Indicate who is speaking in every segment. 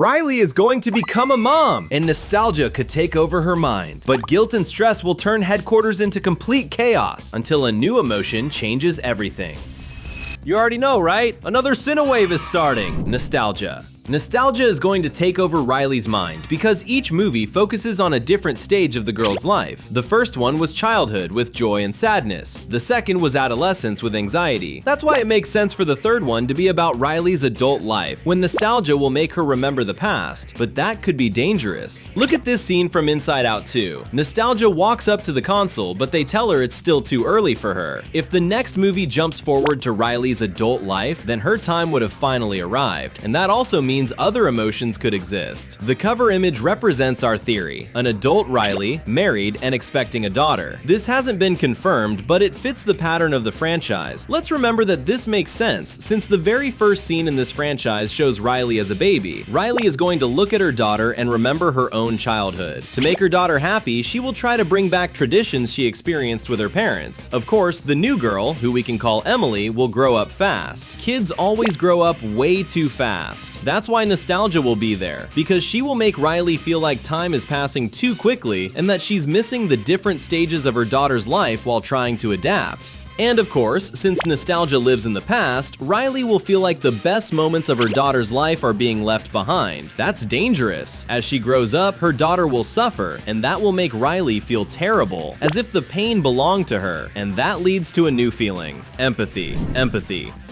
Speaker 1: Riley is going to become a mom, and nostalgia could take over her mind. But guilt and stress will turn headquarters into complete chaos until a new emotion changes everything. You already know, right? Another Cinewave is starting. Nostalgia. Nostalgia is going to take over Riley's mind because each movie focuses on a different stage of the girl's life. The first one was childhood with joy and sadness. The second was adolescence with anxiety. That's why it makes sense for the third one to be about Riley's adult life, when nostalgia will make her remember the past. But that could be dangerous. Look at this scene from Inside Out 2. Nostalgia walks up to the console, but they tell her it's still too early for her. If the next movie jumps forward to Riley's adult life, then her time would have finally arrived, and that also means other emotions could exist. The cover image represents our theory: an adult Riley, married and expecting a daughter. This hasn't been confirmed, but it fits the pattern of the franchise. Let's remember that this makes sense, since the very first scene in this franchise shows Riley as a baby. Riley is going to look at her daughter and remember her own childhood. To make her daughter happy, she will try to bring back traditions she experienced with her parents. Of course, the new girl, who we can call Emily, will grow up fast. Kids always grow up way too fast. That's why nostalgia will be there, because she will make Riley feel like time is passing too quickly and that she's missing the different stages of her daughter's life while trying to adapt. And of course, since nostalgia lives in the past, Riley will feel like the best moments of her daughter's life are being left behind. That's dangerous. As she grows up, her daughter will suffer, and that will make Riley feel terrible, as if the pain belonged to her, and that leads to a new feeling: empathy.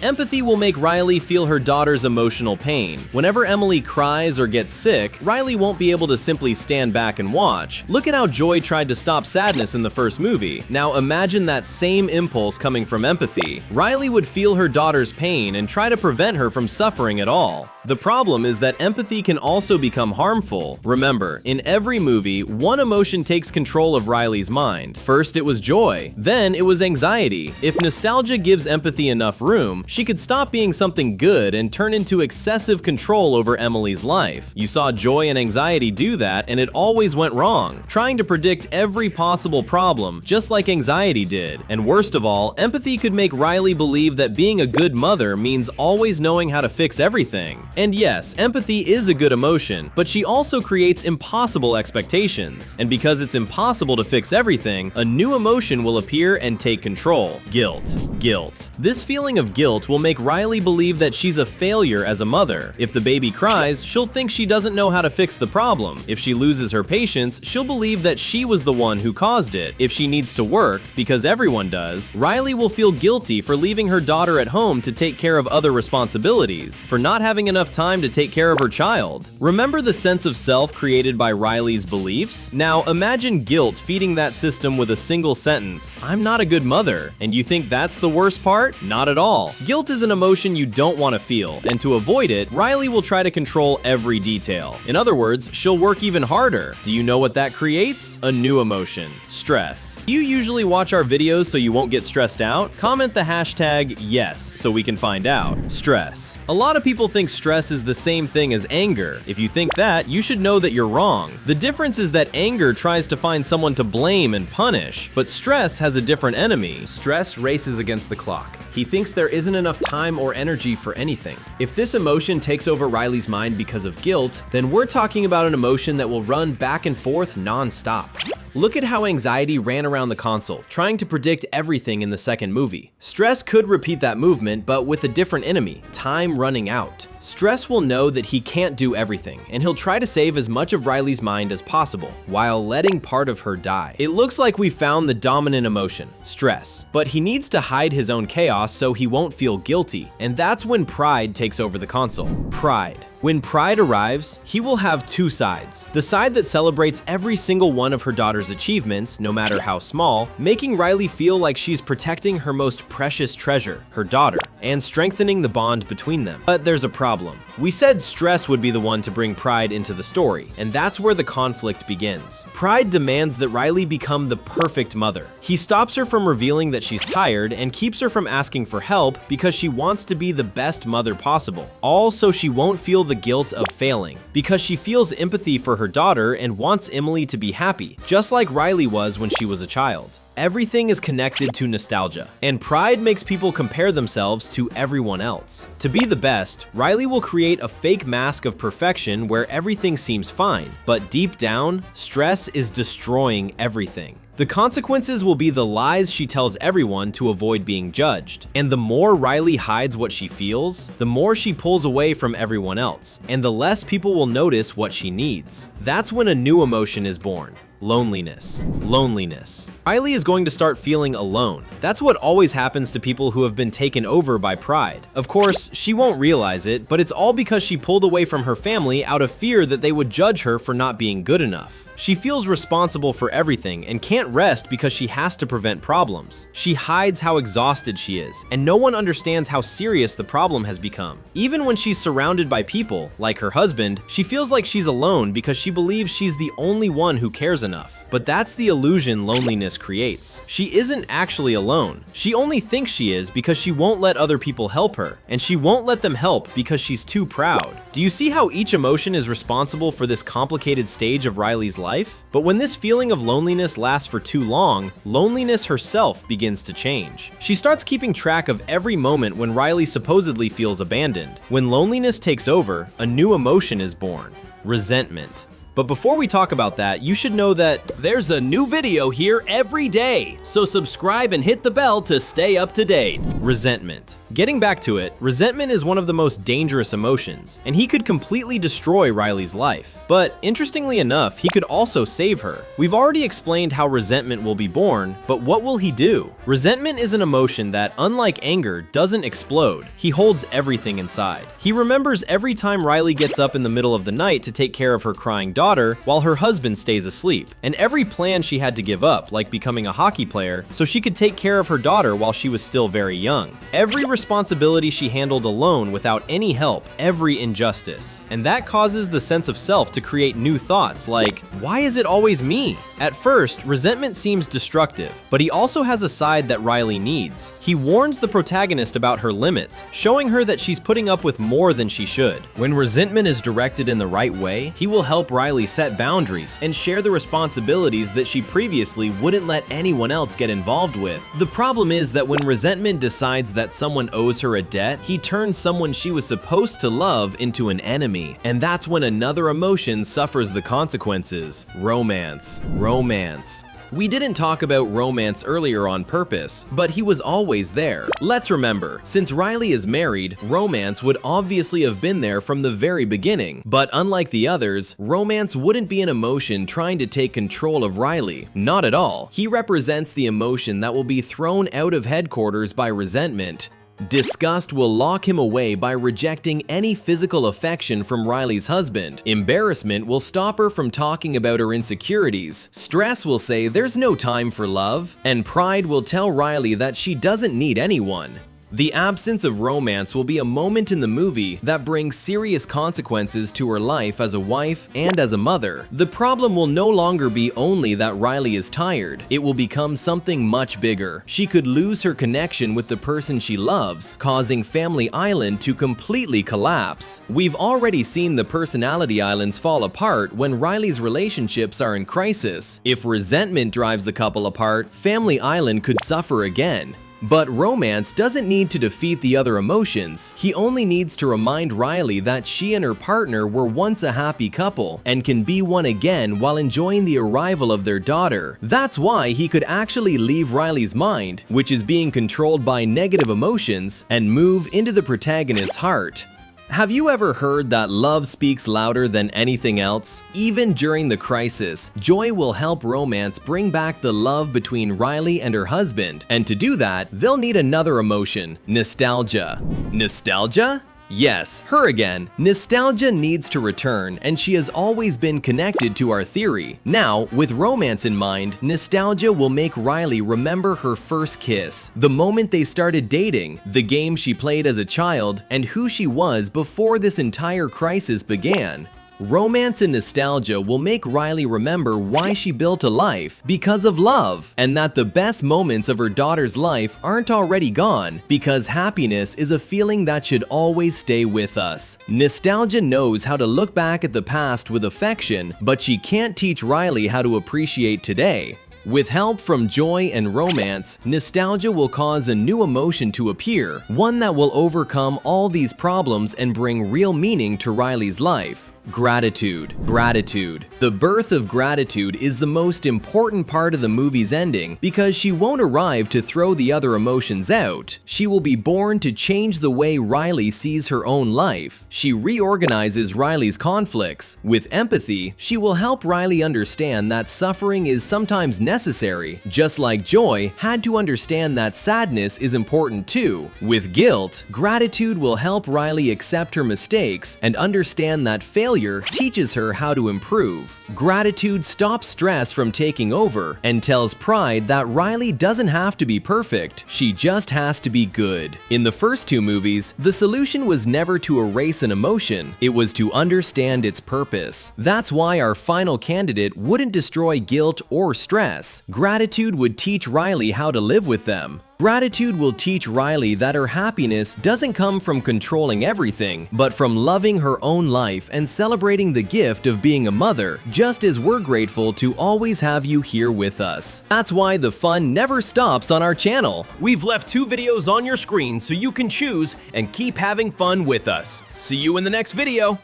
Speaker 1: Empathy will make Riley feel her daughter's emotional pain. Whenever Emily cries or gets sick, Riley won't be able to simply stand back and watch. Look at how Joy tried to stop sadness in the first movie. Now imagine that same impulse coming from empathy. Riley would feel her daughter's pain and try to prevent her from suffering at all. The problem is that empathy can also become harmful. Remember, in every movie, one emotion takes control of Riley's mind. First it was joy, then it was anxiety. If nostalgia gives empathy enough room, she could stop being something good and turn into excessive control over Emily's life. You saw joy and anxiety do that, and it always went wrong, trying to predict every possible problem, just like anxiety did. And worst of all, empathy could make Riley believe that being a good mother means always knowing how to fix everything. And yes, empathy is a good emotion, but she also creates impossible expectations. And because it's impossible to fix everything, a new emotion will appear and take control: guilt. This feeling of guilt will make Riley believe that she's a failure as a mother. If the baby cries, she'll think she doesn't know how to fix the problem. If she loses her patience, she'll believe that she was the one who caused it. If she needs to work, because everyone does, Riley will feel guilty for leaving her daughter at home to take care of other responsibilities, for not having enough time to take care of her child. Remember the sense of self created by Riley's beliefs? Now imagine guilt feeding that system with a single sentence: "I'm not a good mother." And you think that's the worst part? Not at all. Guilt is an emotion you don't want to feel, and to avoid it, Riley will try to control every detail. In other words, she'll work even harder. Do you know what that creates? A new emotion: stress. Do you usually watch our videos so you won't get stressed out? Comment the hashtag yes so we can find out. Stress. A lot of people think stress is the same thing as anger. If you think that, you should know that you're wrong. The difference is that anger tries to find someone to blame and punish, but stress has a different enemy. Stress races against the clock. He thinks there isn't enough time or energy for anything. If this emotion takes over Riley's mind because of guilt, then we're talking about an emotion that will run back and forth non-stop. Look at how anxiety ran around the console, trying to predict everything in the second movie. Stress could repeat that movement, but with a different enemy: time running out. Stress will know that he can't do everything, and he'll try to save as much of Riley's mind as possible, while letting part of her die. It looks like we found the dominant emotion: stress. But he needs to hide his own chaos so he won't feel guilty, and that's when pride takes over the console. Pride. When pride arrives, he will have two sides. The side that celebrates every single one of her daughter's achievements, no matter how small, making Riley feel like she's protecting her most precious treasure, her daughter, and strengthening the bond between them. But there's a problem. We said stress would be the one to bring pride into the story, and that's where the conflict begins. Pride demands that Riley become the perfect mother. He stops her from revealing that she's tired and keeps her from asking for help because she wants to be the best mother possible. All so she won't feel the guilt of failing, because she feels empathy for her daughter and wants Emily to be happy, just like Riley was when she was a child. Everything is connected to nostalgia, and pride makes people compare themselves to everyone else. To be the best, Riley will create a fake mask of perfection where everything seems fine, but deep down, stress is destroying everything. The consequences will be the lies she tells everyone to avoid being judged. And the more Riley hides what she feels, the more she pulls away from everyone else, and the less people will notice what she needs. That's when a new emotion is born. Loneliness. Loneliness. Riley is going to start feeling alone. That's what always happens to people who have been taken over by pride. Of course, she won't realize it, but it's all because she pulled away from her family out of fear that they would judge her for not being good enough. She feels responsible for everything and can't rest because she has to prevent problems. She hides how exhausted she is, and no one understands how serious the problem has become. Even when she's surrounded by people, like her husband, she feels like she's alone because she believes she's the only one who cares enough. But that's the illusion loneliness creates. She isn't actually alone. She only thinks she is because she won't let other people help her, and she won't let them help because she's too proud. Do you see how each emotion is responsible for this complicated stage of Riley's life? But when this feeling of loneliness lasts for too long, loneliness herself begins to change. She starts keeping track of every moment when Riley supposedly feels abandoned. When loneliness takes over, a new emotion is born: resentment. But before we talk about that, you should know that there's a new video here every day, so subscribe and hit the bell to stay up to date. Resentment. Getting back to it, resentment is one of the most dangerous emotions, and he could completely destroy Riley's life. But interestingly enough, he could also save her. We've already explained how resentment will be born, but what will he do? Resentment is an emotion that, unlike anger, doesn't explode. He holds everything inside. He remembers every time Riley gets up in the middle of the night to take care of her crying daughter while her husband stays asleep, and every plan she had to give up, like becoming a hockey player, so she could take care of her daughter while she was still very young. Every responsibility she handled alone without any help, every injustice. And that causes the sense of self to create new thoughts like, why is it always me? At first, resentment seems destructive, but he also has a side that Riley needs. He warns the protagonist about her limits, showing her that she's putting up with more than she should. When resentment is directed in the right way, he will help Riley set boundaries and share the responsibilities that she previously wouldn't let anyone else get involved with. The problem is that when resentment decides that someone owes her a debt, he turns someone she was supposed to love into an enemy. And that's when another emotion suffers the consequences: romance. Romance. We didn't talk about romance earlier on purpose, but he was always there. Let's remember, since Riley is married, romance would obviously have been there from the very beginning. But unlike the others, romance wouldn't be an emotion trying to take control of Riley. Not at all. He represents the emotion that will be thrown out of headquarters by resentment. Disgust will lock him away by rejecting any physical affection from Riley's husband. Embarrassment will stop her from talking about her insecurities. Stress will say there's no time for love. And pride will tell Riley that she doesn't need anyone. The absence of romance will be a moment in the movie that brings serious consequences to her life as a wife and as a mother. The problem will no longer be only that Riley is tired. It will become something much bigger. She could lose her connection with the person she loves, causing Family Island to completely collapse. We've already seen the personality islands fall apart when Riley's relationships are in crisis. If resentment drives the couple apart, Family Island could suffer again. But romance doesn't need to defeat the other emotions. He only needs to remind Riley that she and her partner were once a happy couple and can be one again while enjoying the arrival of their daughter. That's why he could actually leave Riley's mind, which is being controlled by negative emotions, and move into the protagonist's heart. Have you ever heard that love speaks louder than anything else? Even during the crisis, joy will help romance bring back the love between Riley and her husband. And to do that, they'll need another emotion: nostalgia. Nostalgia? Yes, her again. Nostalgia needs to return, and she has always been connected to our theory. Now, with romance in mind, nostalgia will make Riley remember her first kiss, the moment they started dating, the game she played as a child, and who she was before this entire crisis began. Romance and nostalgia will make Riley remember why she built a life because of love, and that the best moments of her daughter's life aren't already gone, because happiness is a feeling that should always stay with us. Nostalgia knows how to look back at the past with affection, but she can't teach Riley how to appreciate today. With help from joy and romance, nostalgia will cause a new emotion to appear, one that will overcome all these problems and bring real meaning to Riley's life. Gratitude. Gratitude. The birth of gratitude is the most important part of the movie's ending because she won't arrive to throw the other emotions out. She will be born to change the way Riley sees her own life. She reorganizes Riley's conflicts. With empathy, she will help Riley understand that suffering is sometimes necessary, just like joy had to understand that sadness is important too. With guilt, gratitude will help Riley accept her mistakes and understand that failure teaches her how to improve. Gratitude stops stress from taking over and tells pride that Riley doesn't have to be perfect, she just has to be good. In the first two movies, the solution was never to erase an emotion, it was to understand its purpose. That's why our final candidate wouldn't destroy guilt or stress. Gratitude would teach Riley how to live with them. Gratitude will teach Riley that her happiness doesn't come from controlling everything, but from loving her own life and celebrating the gift of being a mother, just as we're grateful to always have you here with us. That's why the fun never stops on our channel. We've left 2 videos on your screen so you can choose and keep having fun with us. See you in the next video!